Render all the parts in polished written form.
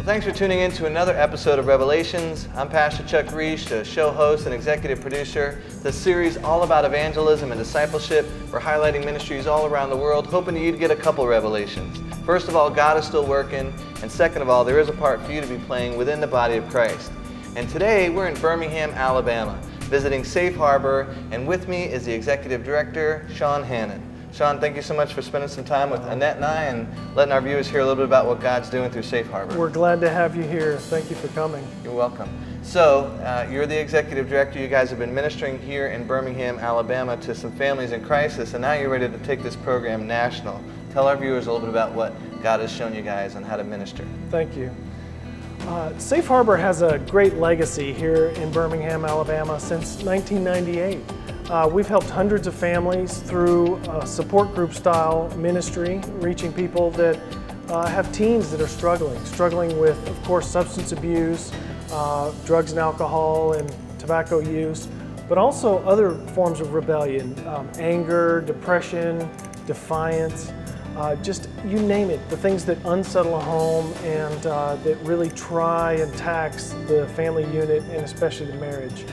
Thanks for tuning in to another episode of Revelations. I'm Pastor Chuck Reich, the show host and executive producer. The series all about evangelism and discipleship. We're highlighting ministries all around the world, hoping that you'd get a couple revelations. First of all, God is still working, and second of all, there is a part for you to be playing within the body of Christ. And today, we're in Birmingham, Alabama, visiting Safe Harbor, and with me is the executive director, Sean Hannon. Sean, thank you so much for spending some time with Annette and I and letting our viewers hear a little bit about what God's doing through Safe Harbor. We're glad to have you here. Thank you for coming. You're welcome. So, you're the executive director. You guys have been ministering here in Birmingham, Alabama to some families in crisis, and now you're ready to take this program national. Tell our viewers a little bit about what God has shown you guys on how to minister. Thank you. Safe Harbor has a great legacy here in Birmingham, Alabama since 1998. We've helped hundreds of families through a support group style ministry, reaching people that have teens that are struggling with, of course, substance abuse, drugs and alcohol, and tobacco use, but also other forms of rebellion, anger, depression, defiance, just you name it, the things that unsettle a home and that really try and tax the family unit and especially the marriage.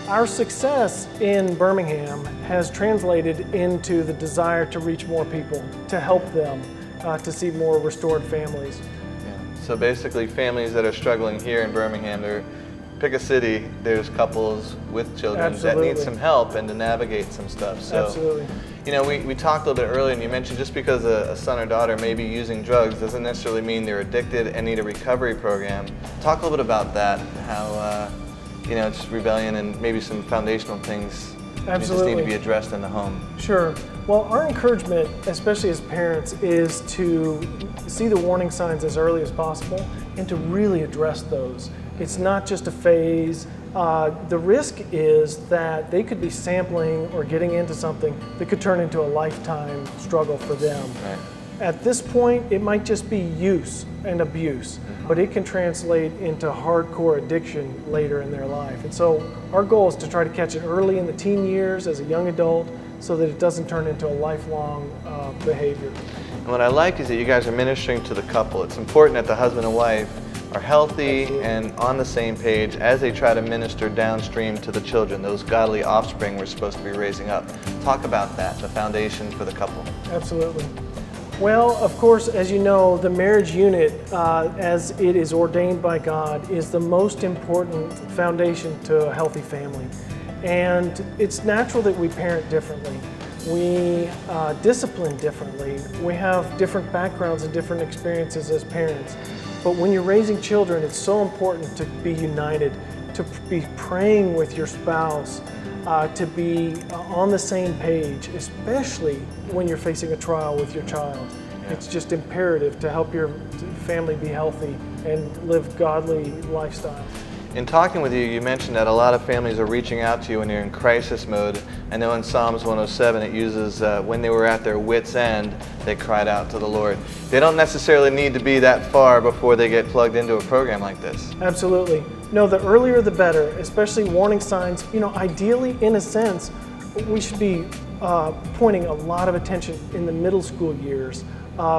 Our success in Birmingham has translated into the desire to reach more people, to help them, to see more restored families. Yeah. So basically, families that are struggling here in Birmingham, pick a city, there's couples with children Absolutely. that need some help and to navigate some stuff. So, Absolutely. You know, we talked a little bit earlier, and you mentioned just because a son or daughter may be using drugs doesn't necessarily mean they're addicted and need a recovery program. Talk a little bit about that, how it's rebellion and maybe some foundational things that just need to be addressed in the home. Sure. Well, our encouragement, especially as parents, is to see the warning signs as early as possible and to really address those. It's not just a phase. The risk is that they could be sampling or getting into something that could turn into a lifetime struggle for them. Right. At this point, it might just be use and abuse, but it can translate into hardcore addiction later in their life. And so our goal is to try to catch it early in the teen years as a young adult so that it doesn't turn into a lifelong behavior. And what I like is that you guys are ministering to the couple. It's important that the husband and wife are healthy Absolutely. and on the same page as they try to minister downstream to the children, those godly offspring we're supposed to be raising up. Talk about that, the foundation for the couple. Absolutely. Well, of course, as you know, the marriage unit, as it is ordained by God, is the most important foundation to a healthy family. And it's natural that we parent differently. We discipline differently. We have different backgrounds and different experiences as parents. But when you're raising children, it's so important to be united, to be praying with your spouse, to be on the same page, especially when you're facing a trial with your child. Yeah. It's just imperative to help your family be healthy and live godly lifestyle. In talking with you, you mentioned that a lot of families are reaching out to you when they're in crisis mode. I know in Psalms 107 it uses, when they were at their wits' end, they cried out to the Lord. They don't necessarily need to be that far before they get plugged into a program like this. Absolutely. No, the earlier the better, especially warning signs. Ideally, in a sense, we should be pointing a lot of attention in the middle school years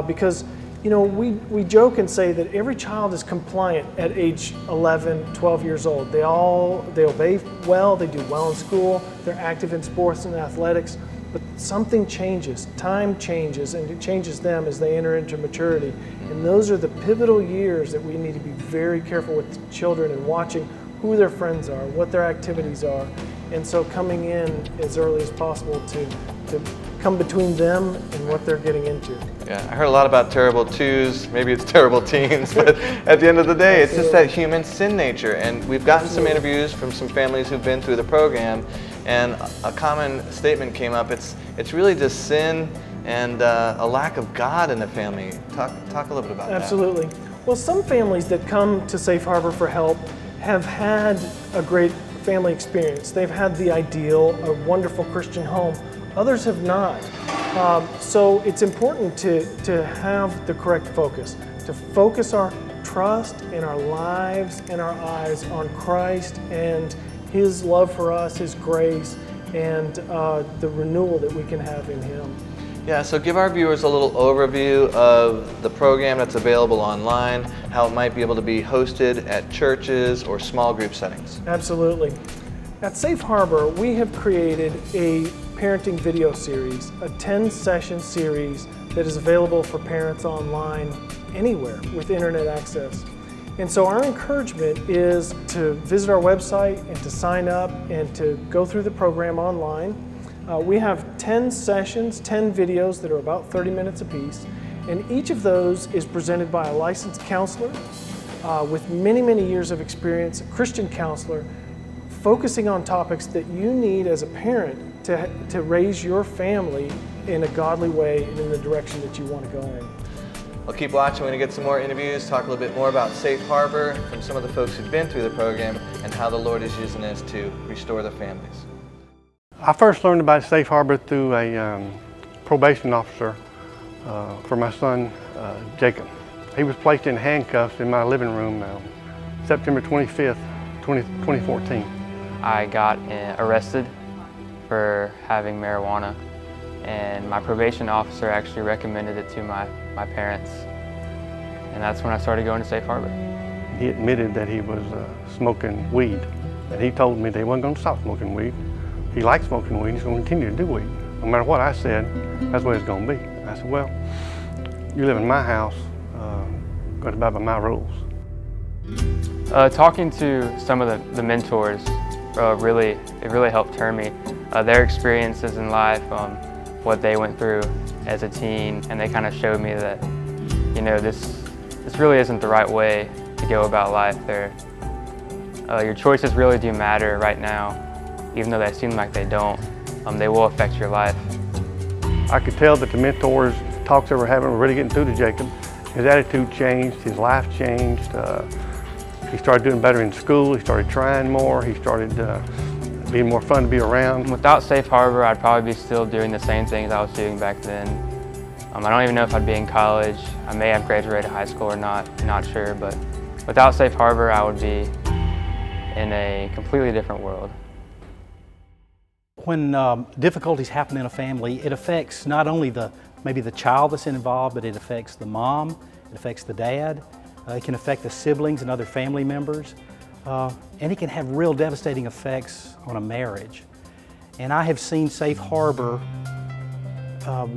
because we joke and say that every child is compliant at age 11, 12 years old. They obey well, they do well in school, they're active in sports and athletics, but something changes, time changes, and it changes them as they enter into maturity. And those are the pivotal years that we need to be very careful with children and watching who their friends are, what their activities are. And so coming in as early as possible to come between them and what they're getting into. Yeah, I heard a lot about terrible twos, maybe it's terrible teens, but at the end of the day, it's just that human sin nature. And we've gotten some interviews from some families who've been through the program, and a common statement came up, it's really just sin and a lack of God in the family. Talk a little bit about that. Absolutely. Well, some families that come to Safe Harbor for help have had a great family experience. They've had the ideal, a wonderful Christian home. Others have not. So it's important to have the correct focus, to focus our trust and our lives and our eyes on Christ and His love for us, His grace, and the renewal that we can have in Him. Yeah, so give our viewers a little overview of the program that's available online, how it might be able to be hosted at churches or small group settings. Absolutely. At Safe Harbor, we have created a parenting video series, a 10-session series that is available for parents online anywhere with internet access. And so our encouragement is to visit our website and to sign up and to go through the program online. We have 10 sessions, 10 videos that are about 30 minutes apiece, and each of those is presented by a licensed counselor with many, many years of experience, a Christian counselor, focusing on topics that you need as a parent to raise your family in a godly way and in the direction that you want to go in. Well, keep watching. We're going to get some more interviews, talk a little bit more about Safe Harbor from some of the folks who've been through the program and how the Lord is using this to restore their families. I first learned about Safe Harbor through a probation officer for my son, Jacob. He was placed in handcuffs in my living room September 25th, 2014. I got arrested for having marijuana, and my probation officer actually recommended it to my parents, and that's when I started going to Safe Harbor. He admitted that he was smoking weed, and he told me they wasn't going to stop smoking weed. He liked smoking weed, he's going to continue to do weed. No matter what I said, that's what it's going to be. I said, well, you live in my house, got to abide by my rules. Talking to some of the mentors really helped turn me. Their experiences in life, what they went through as a teen, and they kind of showed me that, you know, this really isn't the right way to go about life. Your choices really do matter right now, even though they seem like they don't. They will affect your life. I could tell that the mentors' talks they were having were really getting through to Jacob. His attitude changed, his life changed. He started doing better in school, he started trying more, he started being more fun to be around. Without Safe Harbor, I'd probably be still doing the same things I was doing back then. I don't even know if I'd be in college. I may have graduated high school or not sure, but without Safe Harbor, I would be in a completely different world. When difficulties happen in a family, it affects not only maybe the child that's involved, but it affects the mom, it affects the dad, it can affect the siblings and other family members, and it can have real devastating effects on a marriage. And I have seen Safe Harbor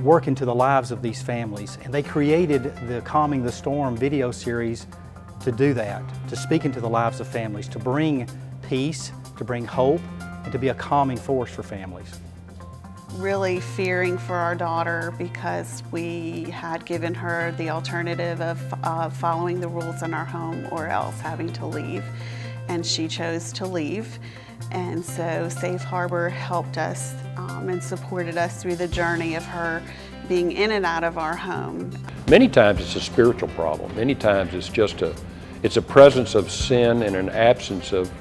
work into the lives of these families, and they created the Calming the Storm video series to do that, to speak into the lives of families, to bring peace, to bring hope, and to be a calming force for families. Really fearing for our daughter because we had given her the alternative of following the rules in our home or else having to leave, and she chose to leave. And so Safe Harbor helped us and supported us through the journey of her being in and out of our home. Many times it's a spiritual problem. Many times it's just a presence of sin and an absence of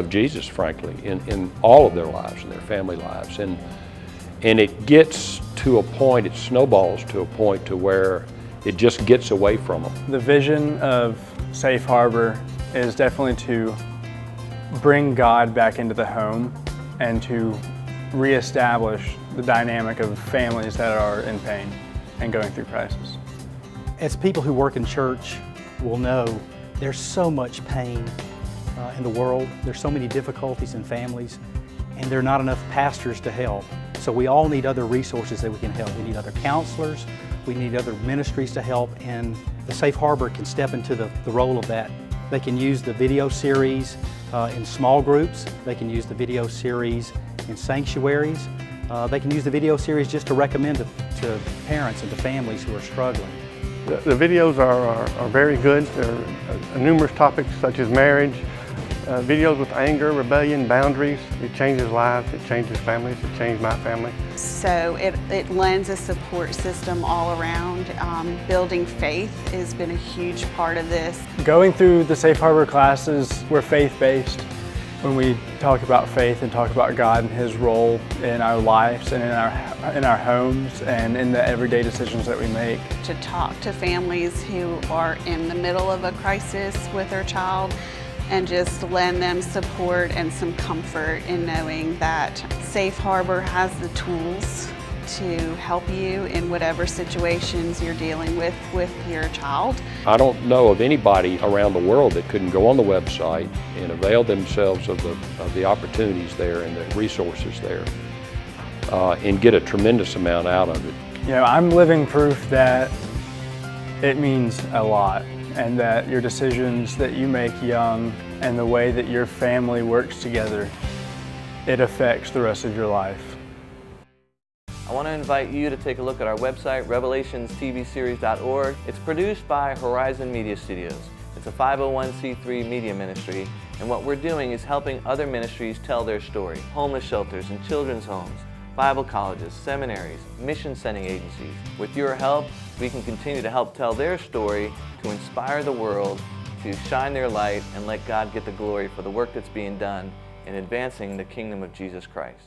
Jesus, frankly, in all of their lives and their family lives. And it gets to a point, it snowballs to a point to where it just gets away from them. The vision of Safe Harbor is definitely to bring God back into the home and to reestablish the dynamic of families that are in pain and going through crisis. As people who work in church will know, there's so much pain in the world. There's so many difficulties in families, and there are not enough pastors to help. So we all need other resources that we can help. We need other counselors, we need other ministries to help, and the Safe Harbor can step into the role of that. They can use the video series in small groups. They can use the video series in sanctuaries. They can use the video series just to recommend to parents and to families who are struggling. The videos are very good. There are numerous topics such as marriage, videos with anger, rebellion, boundaries. It changes lives, it changes families, it changed my family. So it lends a support system all around. Building faith has been a huge part of this. Going through the Safe Harbor classes, we're faith-based. When we talk about faith and talk about God and His role in our lives and in our homes and in the everyday decisions that we make. To talk to families who are in the middle of a crisis with their child and just lend them support and some comfort in knowing that Safe Harbor has the tools to help you in whatever situations you're dealing with your child. I don't know of anybody around the world that couldn't go on the website and avail themselves of the opportunities there and the resources there and get a tremendous amount out of it. You know, I'm living proof that it means a lot, and that your decisions that you make young and the way that your family works together, it affects the rest of your life. I want to invite you to take a look at our website, revelationstvseries.org. It's produced by Horizon Media Studios. It's a 501c3 media ministry, and what we're doing is helping other ministries tell their story. Homeless shelters and children's homes, Bible colleges, seminaries, mission sending agencies. With your help, we can continue to help tell their story, to inspire the world, to shine their light and let God get the glory for the work that's being done in advancing the kingdom of Jesus Christ.